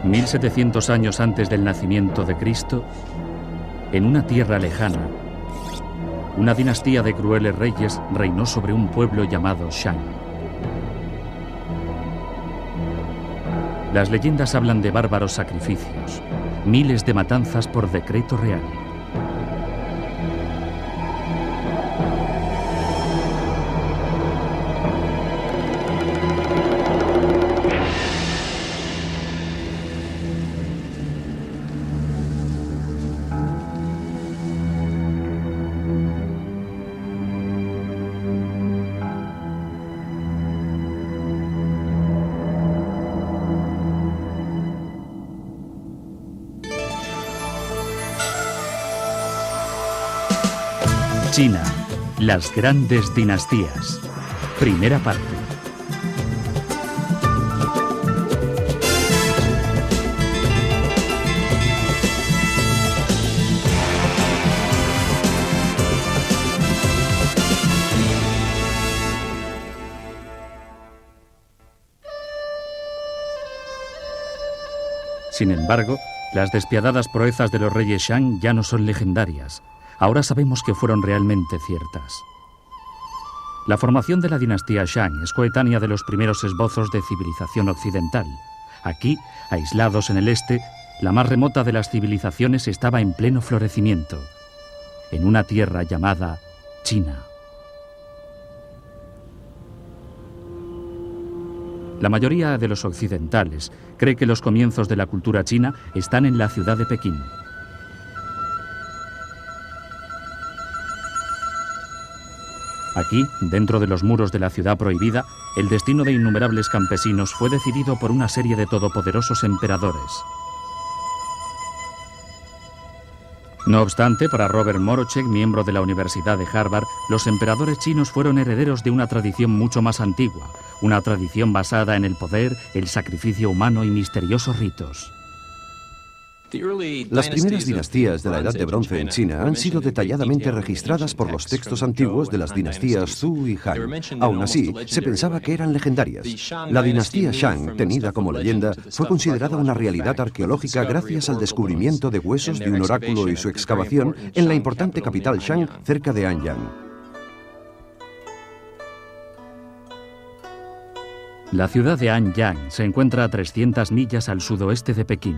1700 años antes del nacimiento de Cristo, en una tierra lejana, una dinastía de crueles reyes reinó sobre un pueblo llamado Shang. Las leyendas hablan de bárbaros sacrificios, miles de matanzas por decreto real. China, las grandes dinastías. Primera parte. Sin embargo, las despiadadas proezas de los reyes Shang ya no son legendarias. Ahora sabemos que fueron realmente ciertas. La formación de la dinastía Shang es coetánea de los primeros esbozos de civilización occidental. Aquí, aislados en el este, la más remota de las civilizaciones estaba en pleno florecimiento, en una tierra llamada China. La mayoría de los occidentales cree que los comienzos de la cultura china están en la ciudad de Pekín. Aquí, dentro de los muros de la ciudad prohibida, el destino de innumerables campesinos fue decidido por una serie de todopoderosos emperadores. No obstante, para Robert Morochek, miembro de la Universidad de Harvard, los emperadores chinos fueron herederos de una tradición mucho más antigua, una tradición basada en el poder, el sacrificio humano y misteriosos ritos. Las primeras dinastías de la Edad de Bronce en China han sido detalladamente registradas por los textos antiguos de las dinastías Zhou y Han. Aún así, se pensaba que eran legendarias. La dinastía Shang, tenida como leyenda, fue considerada una realidad arqueológica gracias al descubrimiento de huesos de un oráculo y su excavación en la importante capital Shang, cerca de Anyang. La ciudad de Anyang se encuentra a 300 millas al sudoeste de Pekín.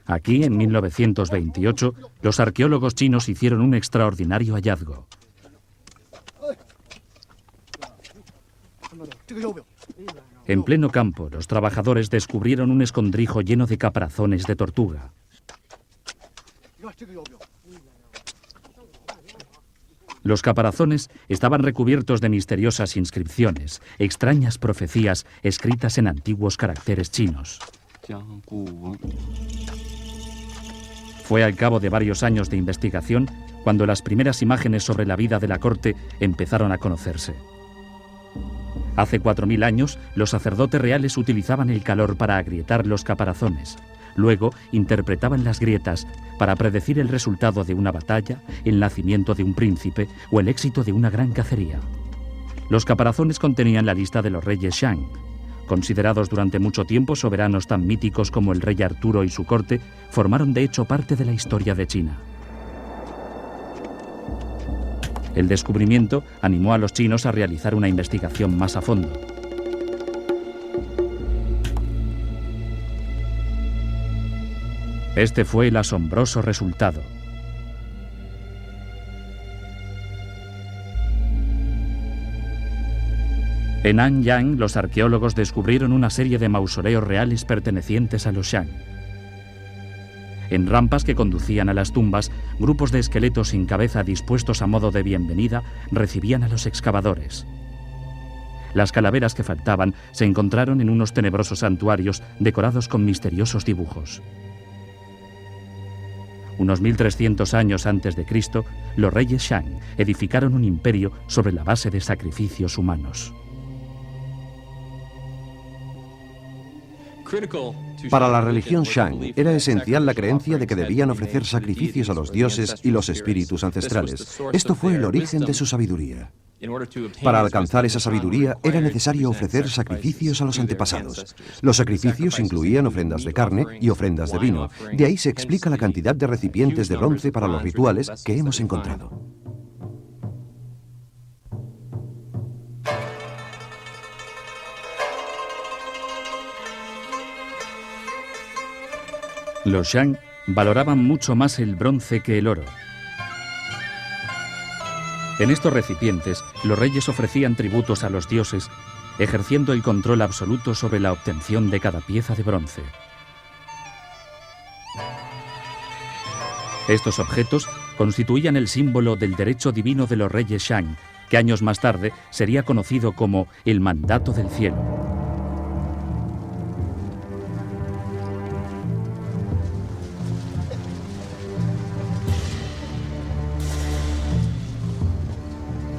Aquí, en 1928, los arqueólogos chinos hicieron un extraordinario hallazgo. En pleno campo, los trabajadores descubrieron un escondrijo lleno de caparazones de tortuga. Los caparazones estaban recubiertos de misteriosas inscripciones, extrañas profecías escritas en antiguos caracteres chinos. Fue al cabo de varios años de investigación cuando las primeras imágenes sobre la vida de la corte empezaron a conocerse. Hace 4000 años, los sacerdotes reales utilizaban el calor para agrietar los caparazones. Luego, interpretaban las grietas para predecir el resultado de una batalla, el nacimiento de un príncipe o el éxito de una gran cacería. Los caparazones contenían la lista de los reyes Shang. Considerados durante mucho tiempo soberanos tan míticos como el rey Arturo y su corte, formaron de hecho parte de la historia de China. El descubrimiento animó a los chinos a realizar una investigación más a fondo. Este fue el asombroso resultado. En Anyang, los arqueólogos descubrieron una serie de mausoleos reales pertenecientes a los Shang. En rampas que conducían a las tumbas, grupos de esqueletos sin cabeza dispuestos a modo de bienvenida recibían a los excavadores. Las calaveras que faltaban se encontraron en unos tenebrosos santuarios decorados con misteriosos dibujos. Unos 1300 años antes de Cristo, los reyes Shang edificaron un imperio sobre la base de sacrificios humanos. Para la religión Shang era esencial la creencia de que debían ofrecer sacrificios a los dioses y los espíritus ancestrales. Esto fue el origen de su sabiduría. Para alcanzar esa sabiduría era necesario ofrecer sacrificios a los antepasados. Los sacrificios incluían ofrendas de carne y ofrendas de vino. De ahí se explica la cantidad de recipientes de bronce para los rituales que hemos encontrado. Los Shang valoraban mucho más el bronce que el oro. En estos recipientes, los reyes ofrecían tributos a los dioses, ejerciendo el control absoluto sobre la obtención de cada pieza de bronce. Estos objetos constituían el símbolo del derecho divino de los reyes Shang, que años más tarde sería conocido como el mandato del cielo.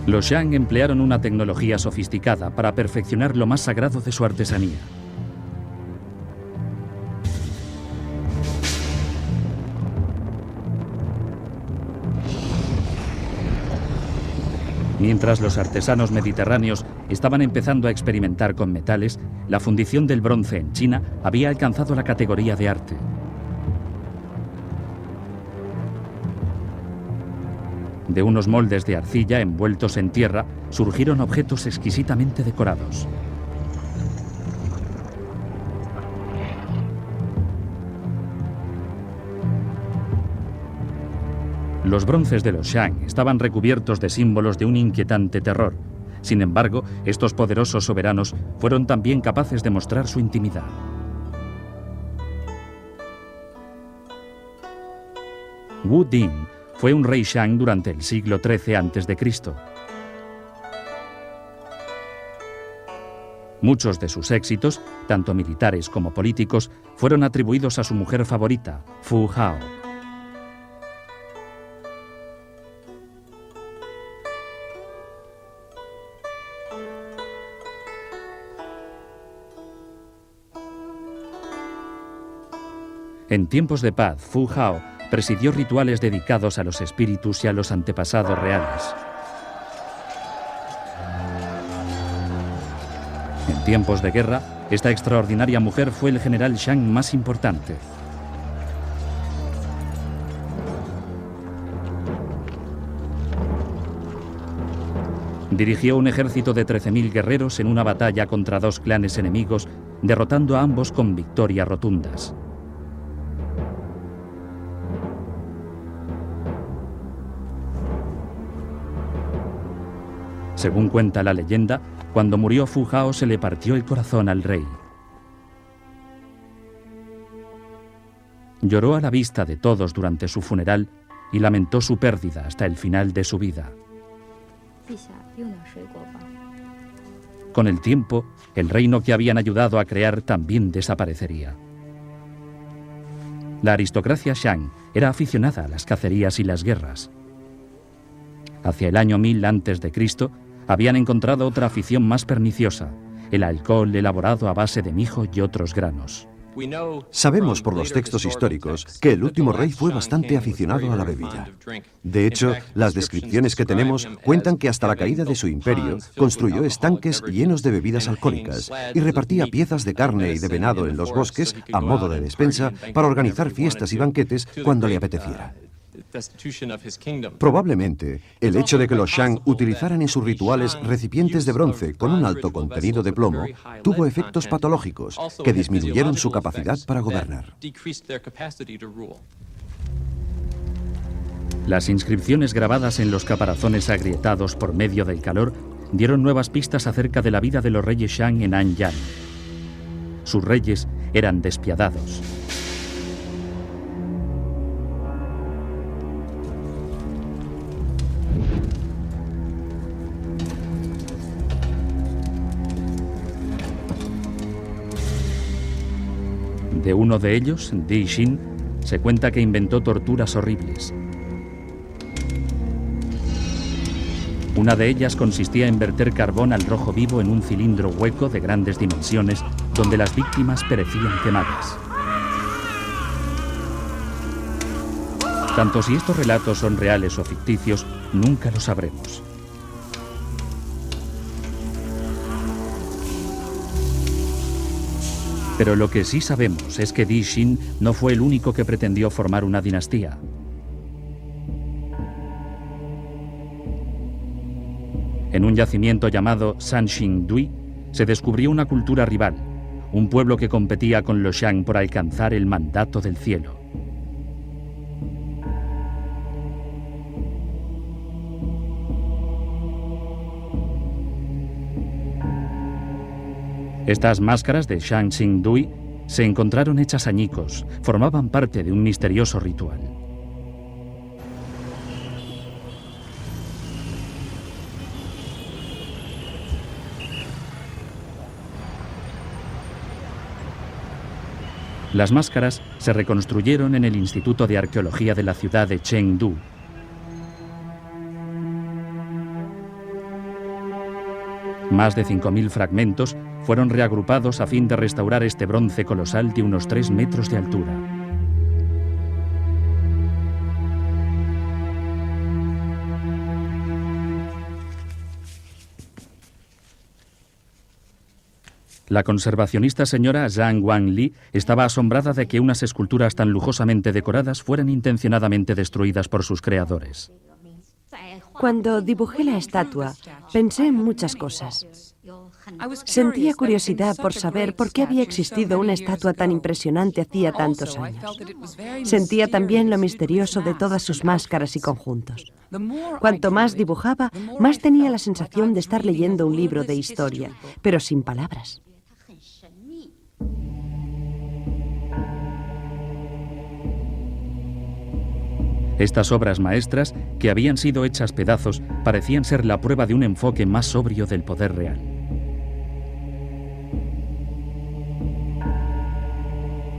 Los Shang emplearon una tecnología sofisticada para perfeccionar lo más sagrado de su artesanía. Mientras los artesanos mediterráneos estaban empezando a experimentar con metales, la fundición del bronce en China había alcanzado la categoría de arte. De unos moldes de arcilla envueltos en tierra surgieron objetos exquisitamente decorados. Los bronces de los Shang estaban recubiertos de símbolos de un inquietante terror. Sin embargo, estos poderosos soberanos fueron también capaces de mostrar su intimidad. Wu Ding fue un rey Shang durante el siglo XIII a.C. Muchos de sus éxitos, tanto militares como políticos, fueron atribuidos a su mujer favorita, Fu Hao. En tiempos de paz, Fu Hao presidió rituales dedicados a los espíritus y a los antepasados reales. En tiempos de guerra, esta extraordinaria mujer fue el general Shang más importante. Dirigió un ejército de 13.000 guerreros en una batalla contra dos clanes enemigos, derrotando a ambos con victorias rotundas. Según cuenta la leyenda, cuando murió Fu Hao se le partió el corazón al rey. Lloró a la vista de todos durante su funeral y lamentó su pérdida hasta el final de su vida. Con el tiempo, el reino que habían ayudado a crear también desaparecería. La aristocracia Shang era aficionada a las cacerías y las guerras. Hacia el año 1000 a.C., habían encontrado otra afición más perniciosa, el alcohol elaborado a base de mijo y otros granos. Sabemos por los textos históricos que el último rey fue bastante aficionado a la bebida. De hecho, las descripciones que tenemos cuentan que hasta la caída de su imperio construyó estanques llenos de bebidas alcohólicas y repartía piezas de carne y de venado en los bosques a modo de despensa para organizar fiestas y banquetes cuando le apeteciera. Probablemente, el hecho de que los Shang utilizaran en sus rituales recipientes de bronce con un alto contenido de plomo tuvo efectos patológicos que disminuyeron su capacidad para gobernar. Las inscripciones grabadas en los caparazones agrietados por medio del calor dieron nuevas pistas acerca de la vida de los reyes Shang en Anyang. Sus reyes eran despiadados. De uno de ellos, Di Xin, se cuenta que inventó torturas horribles. Una de ellas consistía en verter carbón al rojo vivo en un cilindro hueco de grandes dimensiones donde las víctimas perecían quemadas. Tanto si estos relatos son reales o ficticios, nunca lo sabremos. Pero lo que sí sabemos es que Di Xin no fue el único que pretendió formar una dinastía. En un yacimiento llamado Sanxingdui se descubrió una cultura rival, un pueblo que competía con los Shang por alcanzar el mandato del cielo. Estas máscaras de Sanxingdui se encontraron hechas añicos, formaban parte de un misterioso ritual. Las máscaras se reconstruyeron en el Instituto de Arqueología de la ciudad de Chengdu. Más de 5.000 fragmentos fueron reagrupados a fin de restaurar este bronce colosal de unos 3 metros de altura. La conservacionista señora Zhang Wanli estaba asombrada de que unas esculturas tan lujosamente decoradas fueran intencionadamente destruidas por sus creadores. Cuando dibujé la estatua, pensé en muchas cosas. Sentía curiosidad por saber por qué había existido una estatua tan impresionante hacía tantos años. Sentía también lo misterioso de todas sus máscaras y conjuntos. Cuanto más dibujaba, más tenía la sensación de estar leyendo un libro de historia, pero sin palabras. Estas obras maestras, que habían sido hechas pedazos, parecían ser la prueba de un enfoque más sobrio del poder real.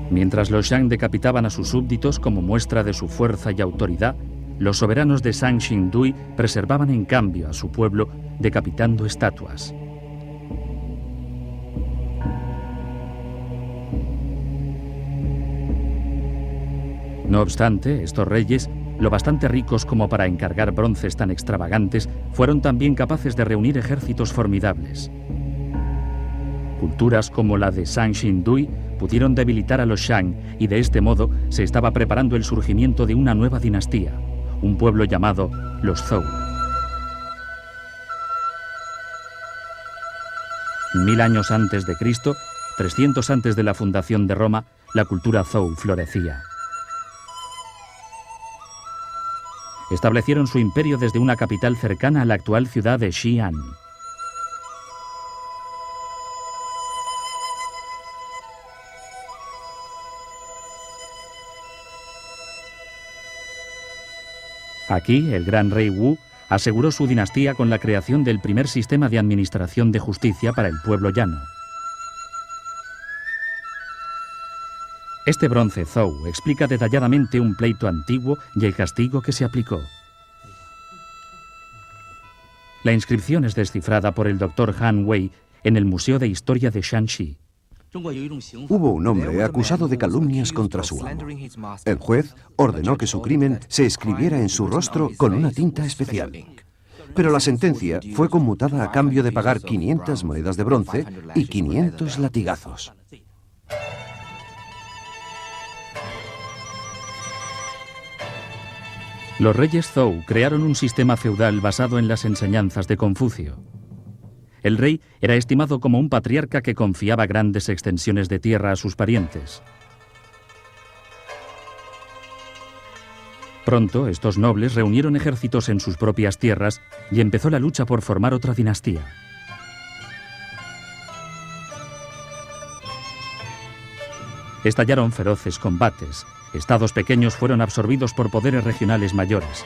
Mientras los Shang decapitaban a sus súbditos como muestra de su fuerza y autoridad, los soberanos de Sanxingdui preservaban en cambio a su pueblo decapitando estatuas. No obstante, estos reyes, lo bastante ricos como para encargar bronces tan extravagantes, fueron también capaces de reunir ejércitos formidables. Culturas como la de Sanxingdui pudieron debilitar a los Shang y de este modo se estaba preparando el surgimiento de una nueva dinastía, un pueblo llamado los Zhou. 1000 años antes de Cristo, 300 antes de la fundación de Roma, la cultura Zhou florecía. Establecieron su imperio desde una capital cercana a la actual ciudad de Xi'an. Aquí, el gran rey Wu aseguró su dinastía con la creación del primer sistema de administración de justicia para el pueblo llano. Este bronce Zhou explica detalladamente un pleito antiguo y el castigo que se aplicó. La inscripción es descifrada por el Dr. Han Wei en el Museo de Historia de Shanxi. Hubo un hombre acusado de calumnias contra su amo. El juez ordenó que su crimen se escribiera en su rostro con una tinta especial. Pero la sentencia fue conmutada a cambio de pagar 500 monedas de bronce y 500 latigazos. Los reyes Zhou crearon un sistema feudal basado en las enseñanzas de Confucio. El rey era estimado como un patriarca que confiaba grandes extensiones de tierra a sus parientes. Pronto, estos nobles reunieron ejércitos en sus propias tierras y empezó la lucha por formar otra dinastía. Estallaron feroces combates. Estados pequeños fueron absorbidos por poderes regionales mayores.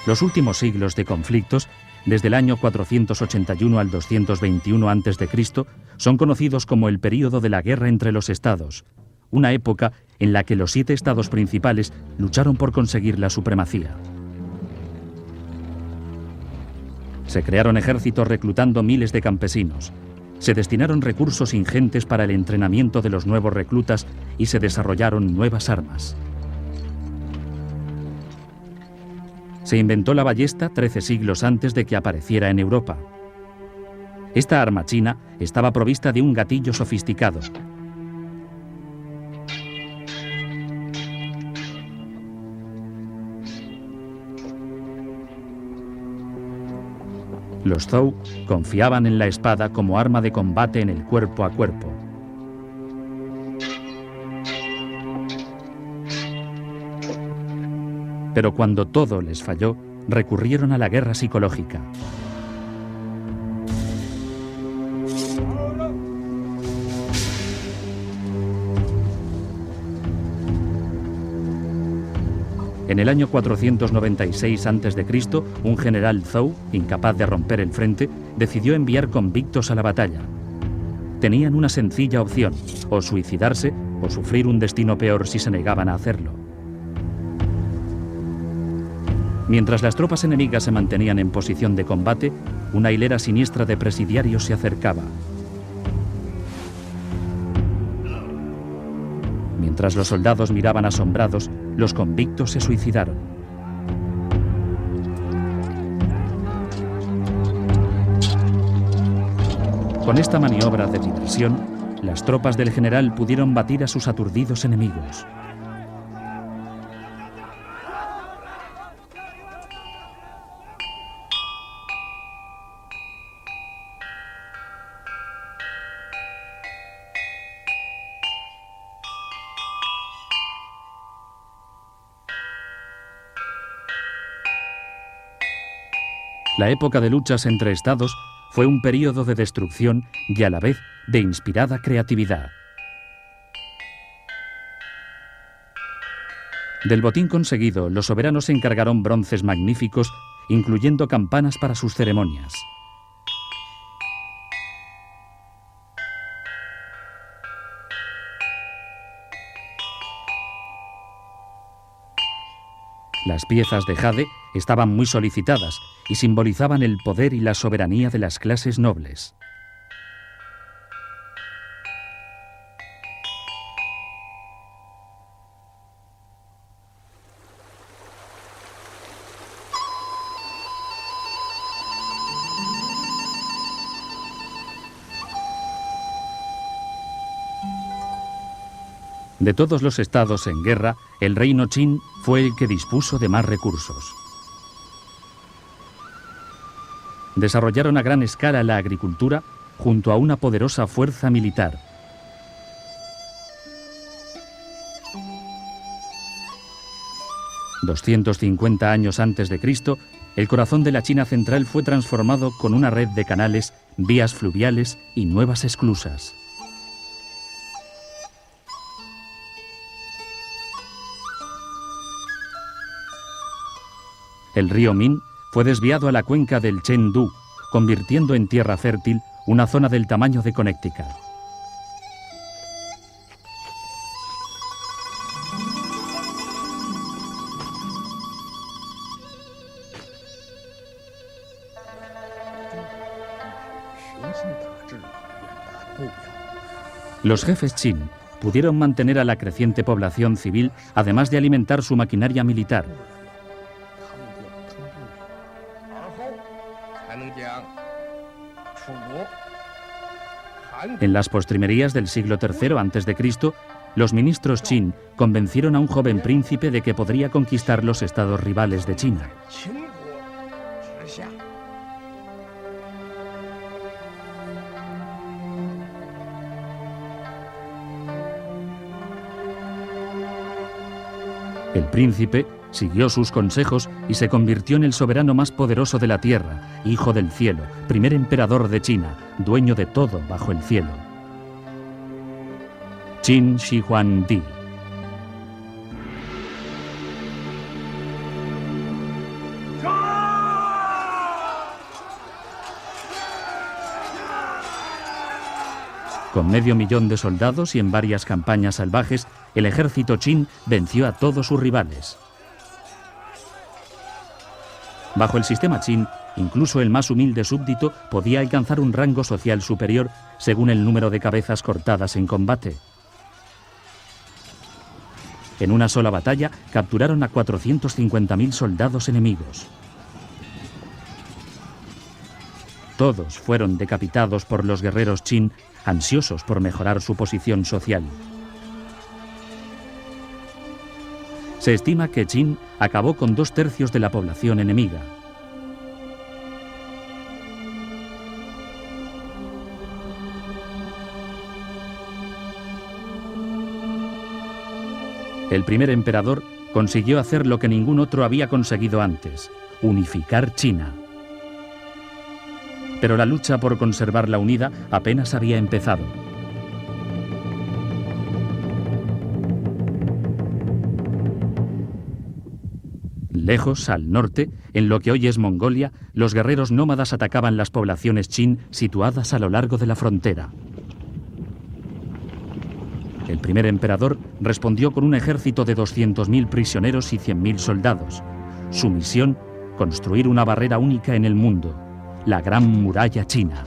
Los últimos siglos de conflictos, desde el año 481 al 221 a.C., son conocidos como el período de la guerra entre los estados, una época en la que los 7 estados principales lucharon por conseguir la supremacía. Se crearon ejércitos reclutando miles de campesinos. se destinaron recursos ingentes para el entrenamiento de los nuevos reclutas y se desarrollaron nuevas armas. Se inventó la ballesta 13 siglos antes de que apareciera en Europa. Esta arma china estaba provista de un gatillo sofisticado. Los Zhou confiaban en la espada como arma de combate en el cuerpo a cuerpo. Pero cuando todo les falló, recurrieron a la guerra psicológica. En el año 496 a.C., un general Zhou, incapaz de romper el frente, decidió enviar convictos a la batalla. Tenían una sencilla opción: o suicidarse o sufrir un destino peor si se negaban a hacerlo. Mientras las tropas enemigas se mantenían en posición de combate, una hilera siniestra de presidiarios se acercaba. Mientras los soldados miraban asombrados, los convictos se suicidaron. Con esta maniobra de diversión, las tropas del general pudieron batir a sus aturdidos enemigos. La época de luchas entre estados fue un período de destrucción y a la vez de inspirada creatividad. Del botín conseguido, los soberanos encargaron bronces magníficos, incluyendo campanas para sus ceremonias. Las piezas de jade estaban muy solicitadas y simbolizaban el poder y la soberanía de las clases nobles. De todos los estados en guerra, el reino Qin fue el que dispuso de más recursos. Desarrollaron a gran escala la agricultura junto a una poderosa fuerza militar. $250 años antes de Cristo, el corazón de la China central fue transformado con una red de canales, vías fluviales y nuevas esclusas. El río Min fue desviado a la cuenca del Chengdu, convirtiendo en tierra fértil una zona del tamaño de Connecticut. Los jefes Qin pudieron mantener a la creciente población civil, además de alimentar su maquinaria militar. En las postrimerías del siglo III a.C., los ministros Qin convencieron a un joven príncipe de que podría conquistar los estados rivales de China. El príncipe siguió sus consejos y se convirtió en el soberano más poderoso de la tierra, hijo del cielo, primer emperador de China, dueño de todo bajo el cielo. Qin Shi Huang Di. Con 500.000 de soldados y en varias campañas salvajes, el ejército Qin venció a todos sus rivales. Bajo el sistema Qin, Incluso el más humilde súbdito podía alcanzar un rango social superior según el número de cabezas cortadas en combate. En una sola batalla capturaron a 450.000 soldados enemigos. Todos fueron decapitados por los guerreros Qin, ansiosos por mejorar su posición social. Se estima que Qin acabó con 2/3 de la población enemiga. El primer emperador consiguió hacer lo que ningún otro había conseguido antes: unificar China. Pero la lucha por conservarla unida apenas había empezado. Lejos, al norte, en lo que hoy es Mongolia, los guerreros nómadas atacaban las poblaciones Qin situadas a lo largo de la frontera. El primer emperador respondió con un ejército de 200.000 prisioneros y 100.000 soldados. Su misión, construir una barrera única en el mundo: la Gran Muralla China.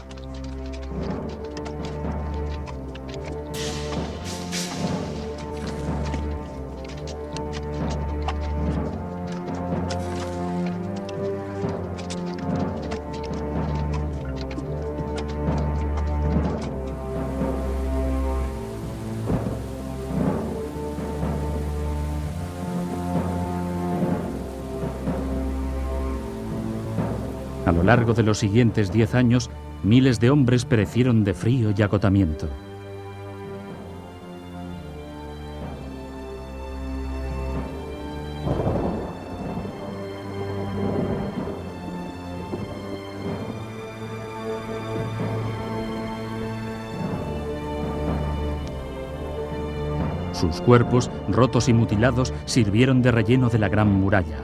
A lo largo de los siguientes 10 años, miles de hombres perecieron de frío y agotamiento. Sus cuerpos, rotos y mutilados, sirvieron de relleno de la Gran Muralla.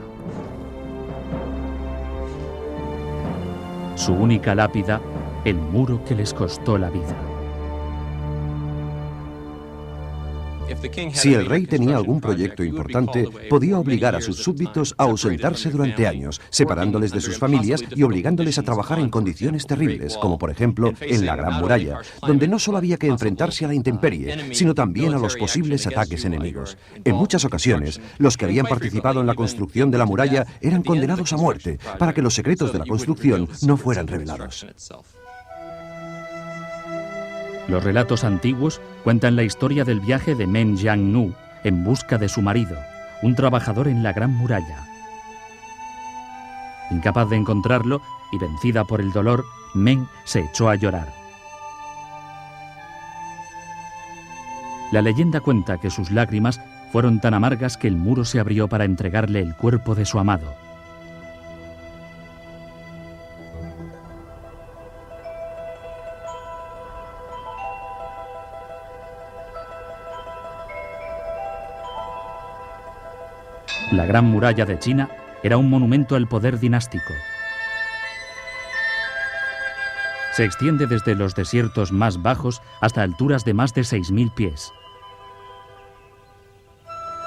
Su única lápida, el muro que les costó la vida. Si el rey tenía algún proyecto importante, podía obligar a sus súbditos a ausentarse durante años, separándoles de sus familias y obligándoles a trabajar en condiciones terribles, como por ejemplo en la Gran Muralla, donde no solo había que enfrentarse a la intemperie, sino también a los posibles ataques enemigos. En muchas ocasiones, los que habían participado en la construcción de la muralla eran condenados a muerte, para que los secretos de la construcción no fueran revelados. Los relatos antiguos cuentan la historia del viaje de Meng Jiannu en busca de su marido, un trabajador en la Gran Muralla. Incapaz de encontrarlo y vencida por el dolor, Meng se echó a llorar. La leyenda cuenta que sus lágrimas fueron tan amargas que el muro se abrió para entregarle el cuerpo de su amado. La Gran Muralla de China era un monumento al poder dinástico. Se extiende desde los desiertos más bajos hasta alturas de más de 6.000 pies.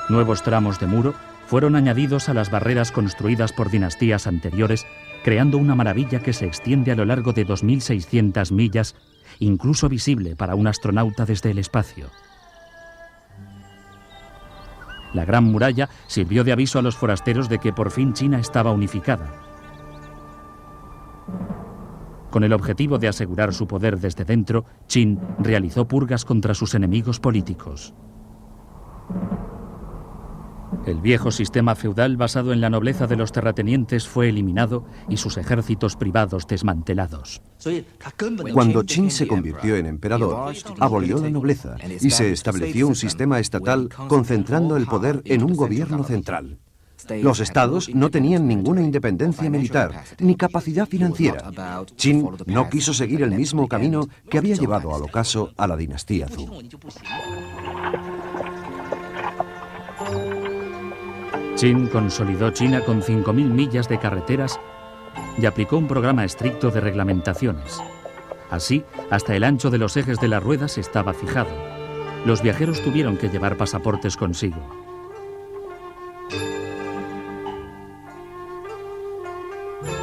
Nuevos tramos de muro fueron añadidos a las barreras construidas por dinastías anteriores, creando una maravilla que se extiende a lo largo de 2.600 millas, incluso visible para un astronauta desde el espacio. La Gran Muralla sirvió de aviso a los forasteros de que por fin China estaba unificada. Con el objetivo de asegurar su poder desde dentro, Qin realizó purgas contra sus enemigos políticos. El viejo sistema feudal basado en la nobleza de los terratenientes fue eliminado y sus ejércitos privados desmantelados. Cuando Qin se convirtió en emperador, abolió la nobleza y se estableció un sistema estatal concentrando el poder en un gobierno central. Los estados no tenían ninguna independencia militar ni capacidad financiera. Qin no quiso seguir el mismo camino que había llevado al ocaso a la dinastía Zhou. Qin consolidó China con 5.000 millas de carreteras y aplicó un programa estricto de reglamentaciones. Así, hasta el ancho de los ejes de las ruedas estaba fijado. Los viajeros tuvieron que llevar pasaportes consigo.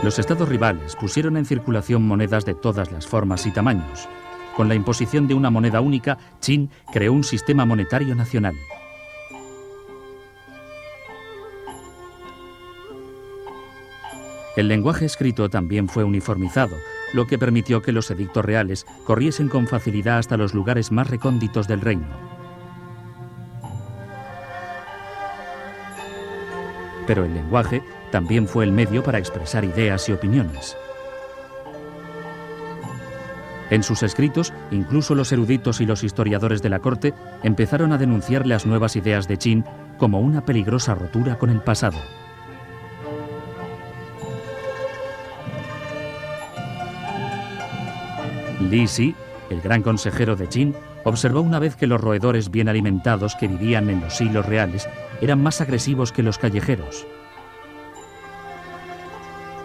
Los estados rivales pusieron en circulación monedas de todas las formas y tamaños. Con la imposición de una moneda única, Qin creó un sistema monetario nacional. El lenguaje escrito también fue uniformizado, lo que permitió que los edictos reales corriesen con facilidad hasta los lugares más recónditos del reino. Pero el lenguaje también fue el medio para expresar ideas y opiniones. En sus escritos, incluso los eruditos y los historiadores de la corte empezaron a denunciar las nuevas ideas de Qin como una peligrosa rotura con el pasado. Li Si, el gran consejero de Qin, observó una vez que los roedores bien alimentados que vivían en los silos reales eran más agresivos que los callejeros.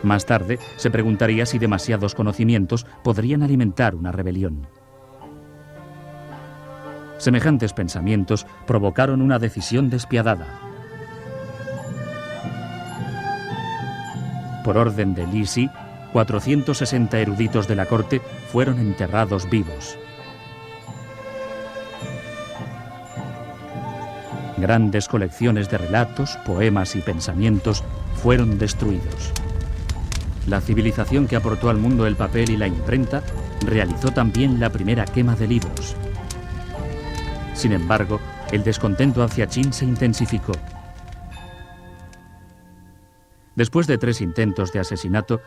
Más tarde, se preguntaría si demasiados conocimientos podrían alimentar una rebelión. Semejantes pensamientos provocaron una decisión despiadada. Por orden de Li Si, 460 eruditos de la corte fueron enterrados vivos. Grandes colecciones de relatos, poemas y pensamientos fueron destruidos. La civilización que aportó al mundo el papel y la imprenta realizó también la primera quema de libros. Sin embargo, el descontento hacia Qin se intensificó. Después de 3 intentos de asesinato,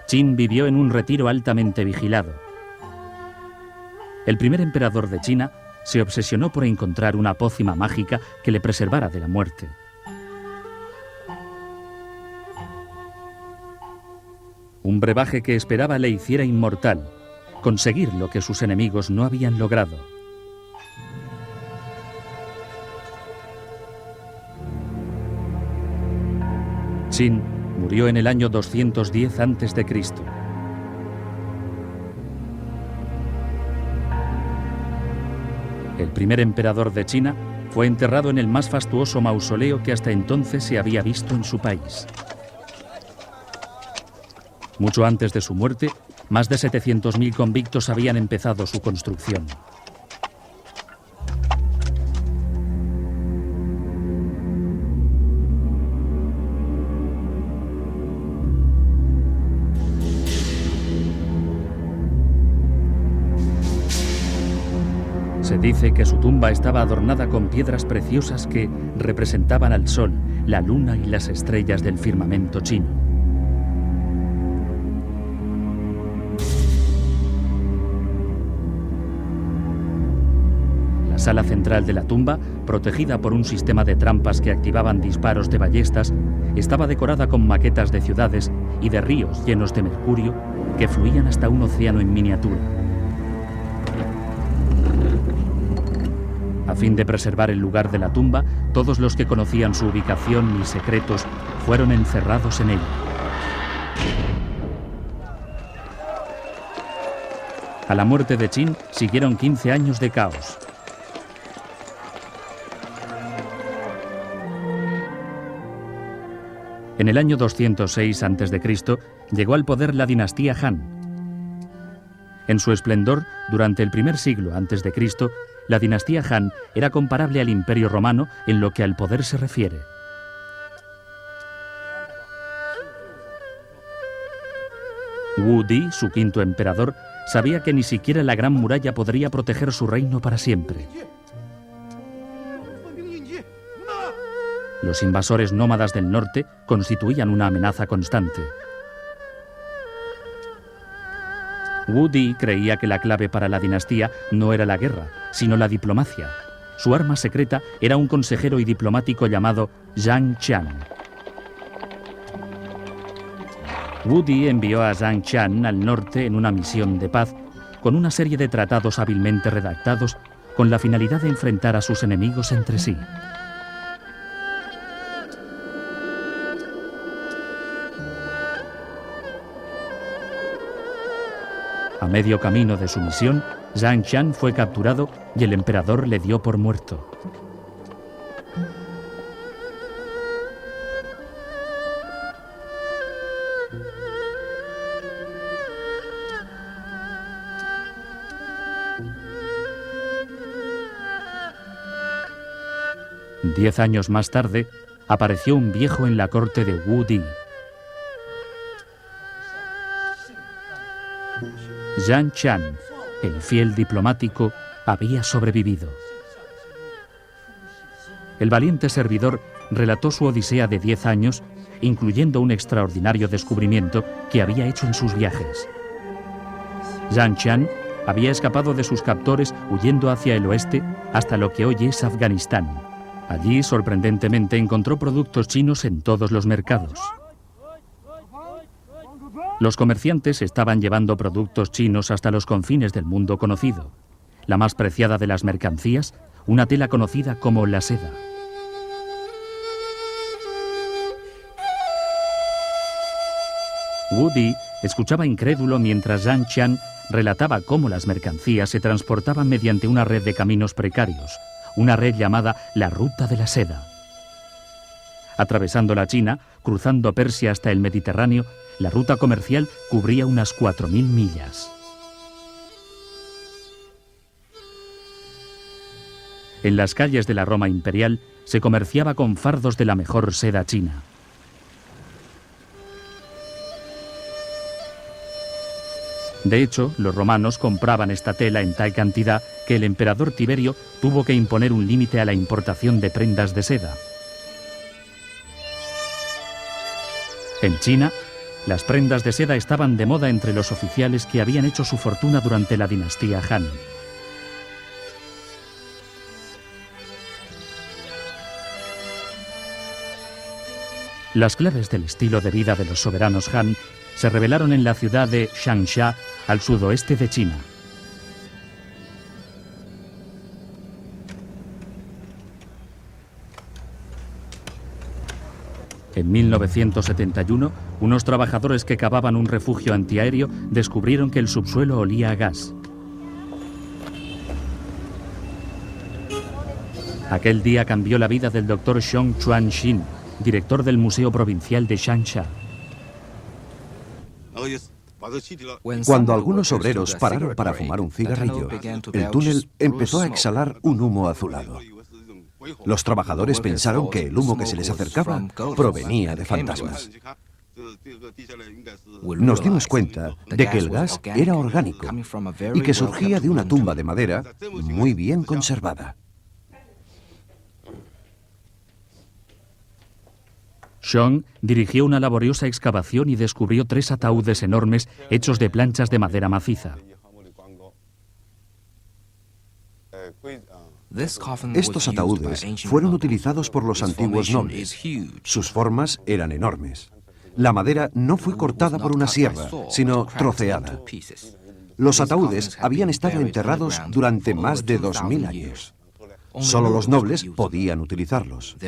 Qin vivió en un retiro altamente vigilado. El primer emperador de China se obsesionó por encontrar una pócima mágica que le preservara de la muerte. Un brebaje que esperaba le hiciera inmortal, conseguir lo que sus enemigos no habían logrado. Qin murió en el año 210 a.C. El primer emperador de China fue enterrado en el más fastuoso mausoleo que hasta entonces se había visto en su país. Mucho antes de su muerte, más de 700.000 convictos habían empezado su construcción. Se dice que su tumba estaba adornada con piedras preciosas que representaban al sol, la luna y las estrellas del firmamento chino. La sala central de la tumba, protegida por un sistema de trampas que activaban disparos de ballestas, estaba decorada con maquetas de ciudades y de ríos llenos de mercurio que fluían hasta un océano en miniatura. A fin de preservar el lugar de la tumba, todos los que conocían su ubicación y secretos fueron encerrados en ella. A la muerte de Qin siguieron 15 años de caos. En el año 206 a.C. llegó al poder la dinastía Han. En su esplendor, durante el primer siglo a.C., la dinastía Han era comparable al Imperio Romano en lo que al poder se refiere. Wu Di, su quinto emperador, sabía que ni siquiera la Gran Muralla podría proteger su reino para siempre. Los invasores nómadas del norte constituían una amenaza constante. Wu Di creía que la clave para la dinastía no era la guerra, sino la diplomacia. Su arma secreta era un consejero y diplomático llamado Zhang Qian. Wu Di envió a Zhang Qian al norte en una misión de paz, con una serie de tratados hábilmente redactados, con la finalidad de enfrentar a sus enemigos entre sí. A medio camino de su misión, Zhang Qian fue capturado y el emperador le dio por muerto. 10 años más tarde, apareció un viejo en la corte de Wu Di. Zhang Qian, el fiel diplomático, había sobrevivido. El valiente servidor relató su odisea de 10 años, incluyendo un extraordinario descubrimiento que había hecho en sus viajes. Zhang Qian había escapado de sus captores huyendo hacia el oeste hasta lo que hoy es Afganistán. Allí, sorprendentemente, encontró productos chinos en todos los mercados. Los comerciantes estaban llevando productos chinos hasta los confines del mundo conocido. La más preciada de las mercancías, una tela conocida como la seda. Wu Di escuchaba incrédulo mientras Zhang Qian relataba cómo las mercancías se transportaban mediante una red de caminos precarios, una red llamada la Ruta de la Seda. Atravesando la China, cruzando Persia hasta el Mediterráneo, la ruta comercial cubría unas 4.000 millas. En las calles de la Roma imperial se comerciaba con fardos de la mejor seda china. De hecho, los romanos compraban esta tela en tal cantidad que el emperador Tiberio tuvo que imponer un límite a la importación de prendas de seda. En China, las prendas de seda estaban de moda entre los oficiales que habían hecho su fortuna durante la dinastía Han. Las claves del estilo de vida de los soberanos Han se revelaron en la ciudad de Changsha, al sudoeste de China. En 1971, unos trabajadores que cavaban un refugio antiaéreo descubrieron que el subsuelo olía a gas. Aquel día cambió la vida del doctor Xiong Chuan-xin, director del Museo Provincial de Changsha. Cuando algunos obreros pararon para fumar un cigarrillo, el túnel empezó a exhalar un humo azulado. Los trabajadores pensaron que el humo que se les acercaba provenía de fantasmas. Nos dimos cuenta de que el gas era orgánico y que surgía de una tumba de madera muy bien conservada. Xiong dirigió una laboriosa excavación y descubrió 3 ataúdes enormes hechos de planchas de madera maciza. Estos ataúdes fueron utilizados por los antiguos nobles. Sus formas eran enormes. La madera no fue cortada por una sierra, sino troceada. Los ataúdes habían estado enterrados durante más de 2000 años. Solo los nobles podían utilizarlos.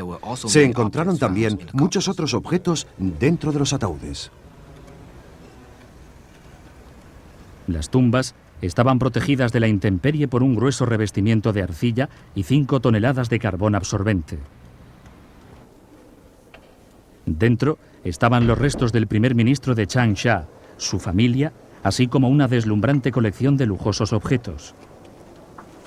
Se encontraron también muchos otros objetos dentro de los ataúdes. Las tumbas estaban protegidas de la intemperie por un grueso revestimiento de arcilla y 5 toneladas de carbón absorbente. Dentro estaban los restos del primer ministro de Changsha, su familia, así como una deslumbrante colección de lujosos objetos.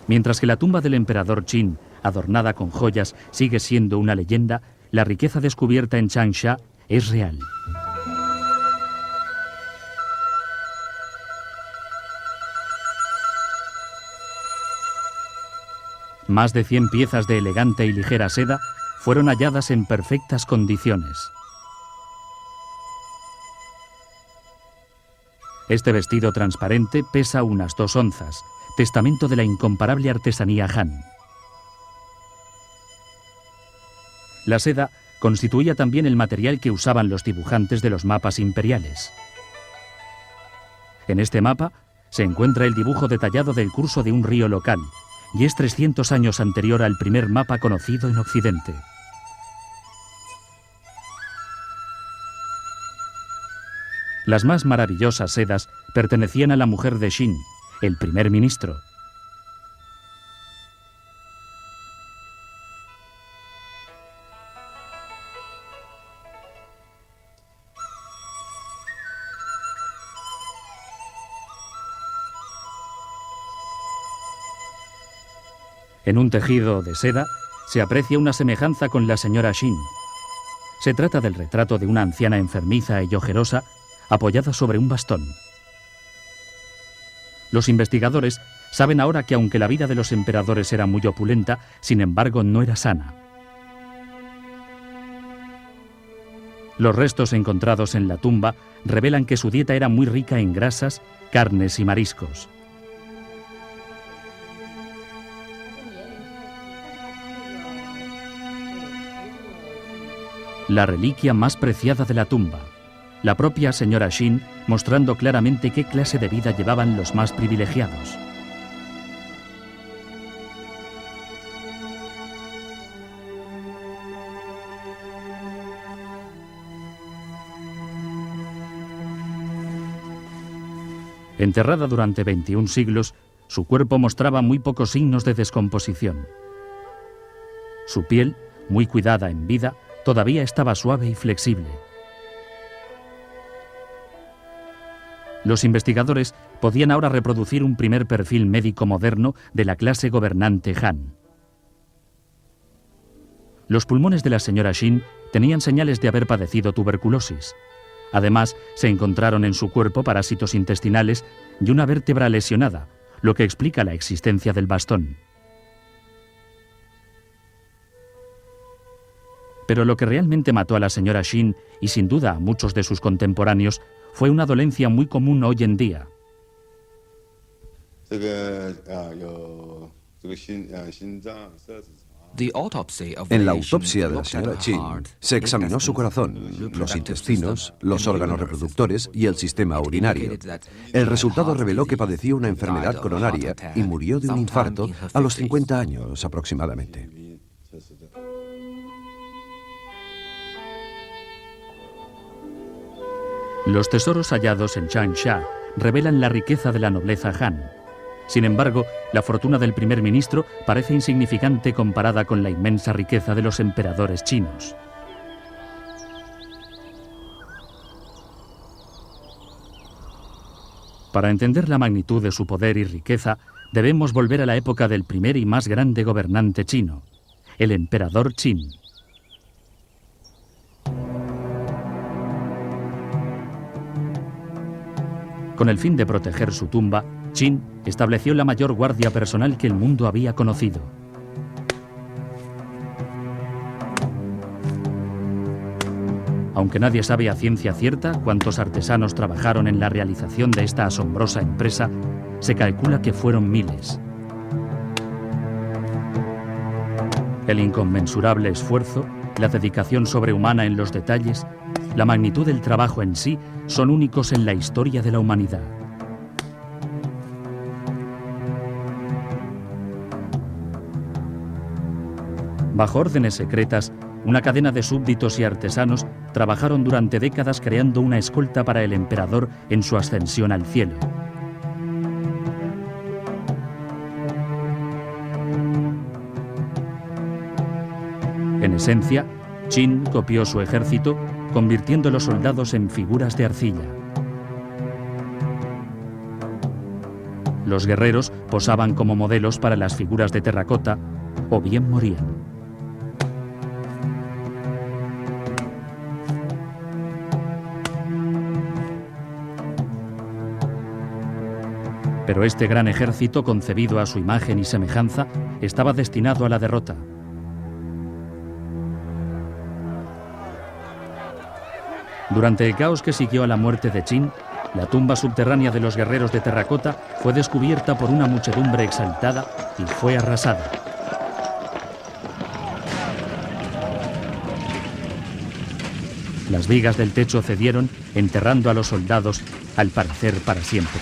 Mientras que la tumba del emperador Qin, adornada con joyas, sigue siendo una leyenda, la riqueza descubierta en Changsha es real. Más de 100 piezas de elegante y ligera seda fueron halladas en perfectas condiciones. Este vestido transparente pesa unas 2 onzas, testamento de la incomparable artesanía Han. La seda constituía también el material que usaban los dibujantes de los mapas imperiales. En este mapa se encuentra el dibujo detallado del curso de un río local, y es 300 años anterior al primer mapa conocido en Occidente. Las más maravillosas sedas pertenecían a la mujer de Qin, el primer ministro. En un tejido de seda se aprecia una semejanza con la señora Shin. Se trata del retrato de una anciana enfermiza y ojerosa apoyada sobre un bastón. Los investigadores saben ahora que aunque la vida de los emperadores era muy opulenta, sin embargo no era sana. Los restos encontrados en la tumba revelan que su dieta era muy rica en grasas, carnes y mariscos. La reliquia más preciada de la tumba, la propia señora Shin, mostrando claramente qué clase de vida llevaban los más privilegiados. Enterrada durante 21 siglos, su cuerpo mostraba muy pocos signos de descomposición. Su piel, muy cuidada en vida, todavía estaba suave y flexible. Los investigadores podían ahora reproducir un primer perfil médico moderno de la clase gobernante Han. Los pulmones de la señora Shin tenían señales de haber padecido tuberculosis. Además, se encontraron en su cuerpo parásitos intestinales y una vértebra lesionada, lo que explica la existencia del bastón. Pero lo que realmente mató a la señora Shin, y sin duda a muchos de sus contemporáneos, fue una dolencia muy común hoy en día. En la autopsia de la señora Shin se examinó su corazón, los intestinos, los órganos reproductores y el sistema urinario. El resultado reveló que padecía una enfermedad coronaria y murió de un infarto a los 50 años aproximadamente. Los tesoros hallados en Changsha revelan la riqueza de la nobleza Han. Sin embargo, la fortuna del primer ministro parece insignificante comparada con la inmensa riqueza de los emperadores chinos. Para entender la magnitud de su poder y riqueza, debemos volver a la época del primer y más grande gobernante chino, el emperador Qin. Con el fin de proteger su tumba, Qin estableció la mayor guardia personal que el mundo había conocido. Aunque nadie sabe a ciencia cierta cuántos artesanos trabajaron en la realización de esta asombrosa empresa, se calcula que fueron miles. El inconmensurable esfuerzo, la dedicación sobrehumana en los detalles, la magnitud del trabajo en sí son únicos en la historia de la humanidad. Bajo órdenes secretas, una cadena de súbditos y artesanos trabajaron durante décadas creando una escolta para el emperador en su ascensión al cielo. En esencia, Qin copió su ejército, convirtiendo a los soldados en figuras de arcilla. Los guerreros posaban como modelos para las figuras de terracota o bien morían. Pero este gran ejército, concebido a su imagen y semejanza, estaba destinado a la derrota. Durante el caos que siguió a la muerte de Qin, la tumba subterránea de los guerreros de terracota fue descubierta por una muchedumbre exaltada y fue arrasada. Las vigas del techo cedieron, enterrando a los soldados, al parecer para siempre.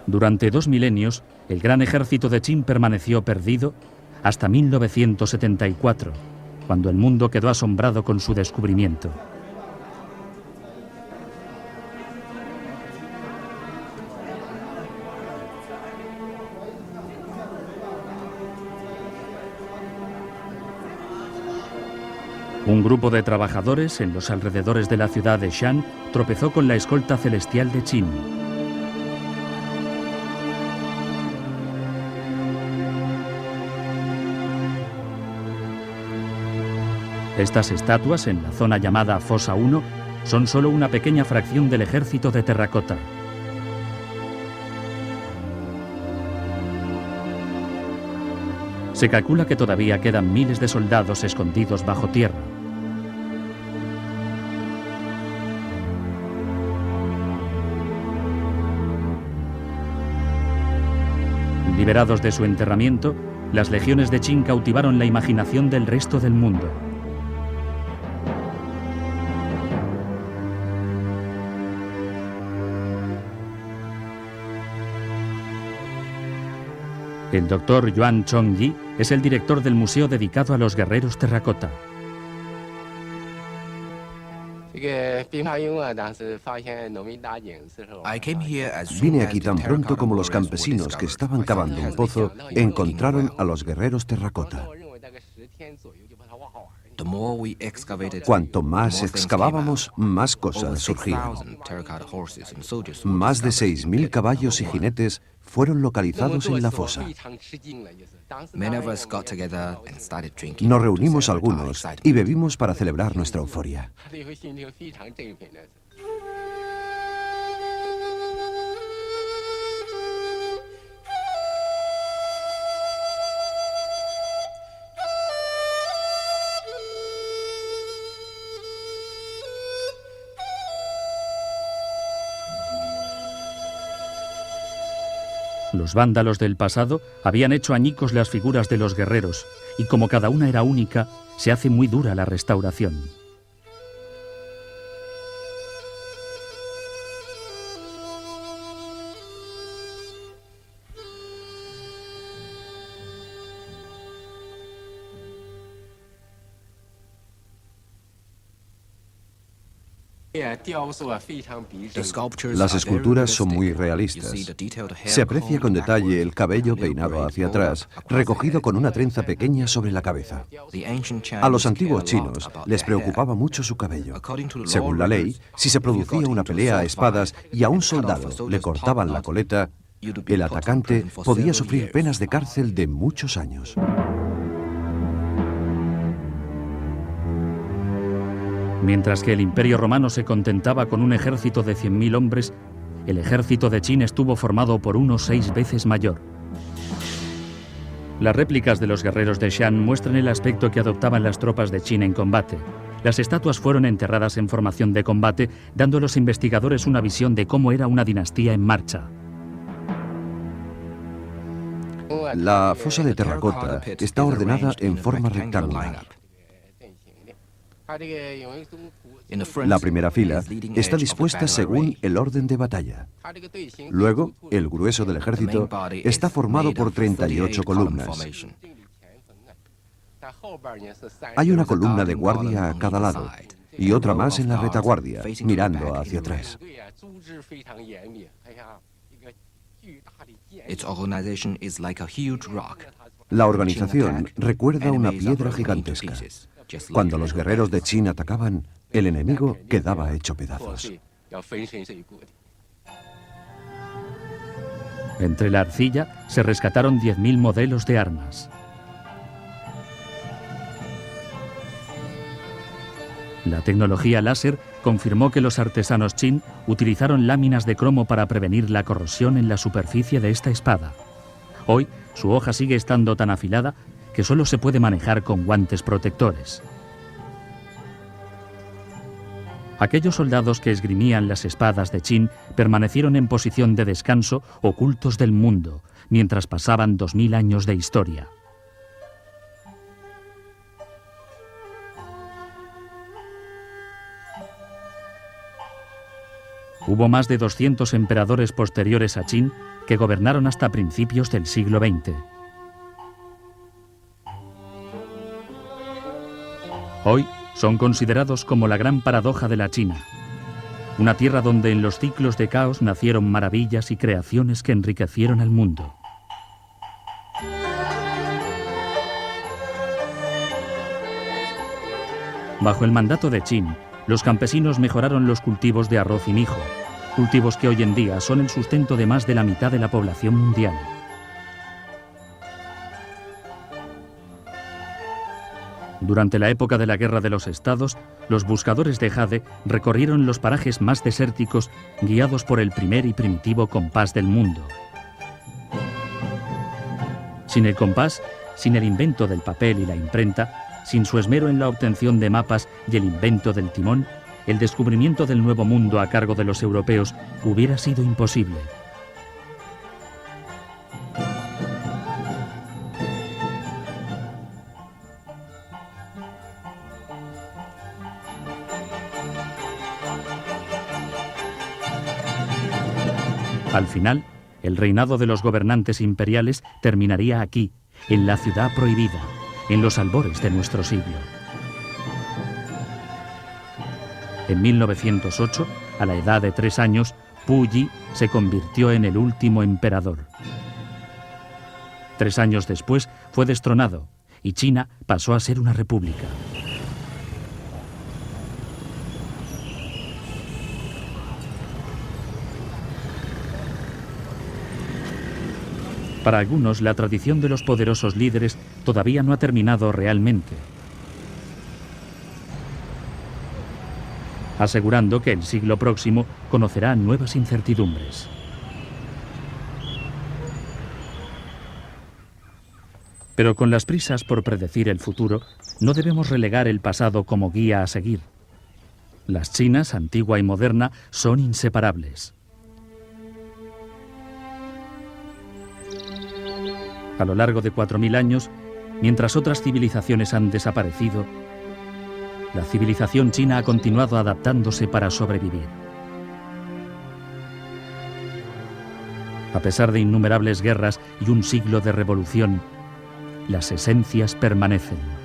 Durante 2 milenios, el gran ejército de Qin permaneció perdido hasta 1974, cuando el mundo quedó asombrado con su descubrimiento. Un grupo de trabajadores en los alrededores de la ciudad de Shan tropezó con la escolta celestial de Qin. Estas estatuas, en la zona llamada Fosa 1, son solo una pequeña fracción del ejército de terracota. Se calcula que todavía quedan miles de soldados escondidos bajo tierra. Liberados de su enterramiento, las legiones de Qin cautivaron la imaginación del resto del mundo. El doctor Yuan Chongyi es el director del museo dedicado a los guerreros terracota. Vine aquí tan pronto como los campesinos que estaban cavando un pozo encontraron a los guerreros terracota. Cuanto más excavábamos, más cosas surgían. Más de 6.000 caballos y jinetes fueron localizados en la fosa. Nos reunimos algunos y bebimos para celebrar nuestra euforia. Los vándalos del pasado habían hecho añicos las figuras de los guerreros, y como cada una era única, se hace muy dura la restauración. Las esculturas son muy realistas. Se aprecia con detalle el cabello peinado hacia atrás, recogido con una trenza pequeña sobre la cabeza. A los antiguos chinos les preocupaba mucho su cabello. Según la ley, si se producía una pelea a espadas y a un soldado le cortaban la coleta, el atacante podía sufrir penas de cárcel de muchos años. Mientras que el Imperio Romano se contentaba con un ejército de 100.000 hombres, el ejército de Qin estuvo formado por uno 6 veces mayor. Las réplicas de los guerreros de Shan muestran el aspecto que adoptaban las tropas de Qin en combate. Las estatuas fueron enterradas en formación de combate, dando a los investigadores una visión de cómo era una dinastía en marcha. La fosa de terracota está ordenada en forma rectangular. La primera fila está dispuesta según el orden de batalla. Luego, el grueso del ejército está formado por 38 columnas. Hay una columna de guardia a cada lado y otra más en la retaguardia, mirando hacia atrás. La organización recuerda una piedra gigantesca. Cuando los guerreros de Qin atacaban, el enemigo quedaba hecho pedazos. Entre la arcilla se rescataron 10.000 modelos de armas. La tecnología láser confirmó que los artesanos Qin utilizaron láminas de cromo para prevenir la corrosión en la superficie de esta espada. Hoy, su hoja sigue estando tan afilada que solo se puede manejar con guantes protectores. Aquellos soldados que esgrimían las espadas de Qin permanecieron en posición de descanso, ocultos del mundo, mientras pasaban 2000 años de historia. Hubo más de 200 emperadores posteriores a Qin que gobernaron hasta principios del siglo XX. Hoy son considerados como la gran paradoja de la China, una tierra donde en los ciclos de caos nacieron maravillas y creaciones que enriquecieron al mundo. Bajo el mandato de Qin, los campesinos mejoraron los cultivos de arroz y mijo, cultivos que hoy en día son el sustento de más de la mitad de la población mundial. Durante la época de la Guerra de los Estados, los buscadores de jade recorrieron los parajes más desérticos guiados por el primer y primitivo compás del mundo. Sin el compás, sin el invento del papel y la imprenta, sin su esmero en la obtención de mapas y el invento del timón, el descubrimiento del Nuevo Mundo a cargo de los europeos hubiera sido imposible. Al final, el reinado de los gobernantes imperiales terminaría aquí, en la ciudad prohibida, en los albores de nuestro siglo. En 1908, a la edad de 3 años, Pu Yi se convirtió en el último emperador. 3 años después fue destronado y China pasó a ser una república. Para algunos, la tradición de los poderosos líderes todavía no ha terminado realmente, asegurando que el siglo próximo conocerá nuevas incertidumbres. Pero con las prisas por predecir el futuro, no debemos relegar el pasado como guía a seguir. Las Chinas, antigua y moderna, son inseparables. A lo largo de 4000 años, mientras otras civilizaciones han desaparecido, la civilización china ha continuado adaptándose para sobrevivir. A pesar de innumerables guerras y un siglo de revolución, las esencias permanecen.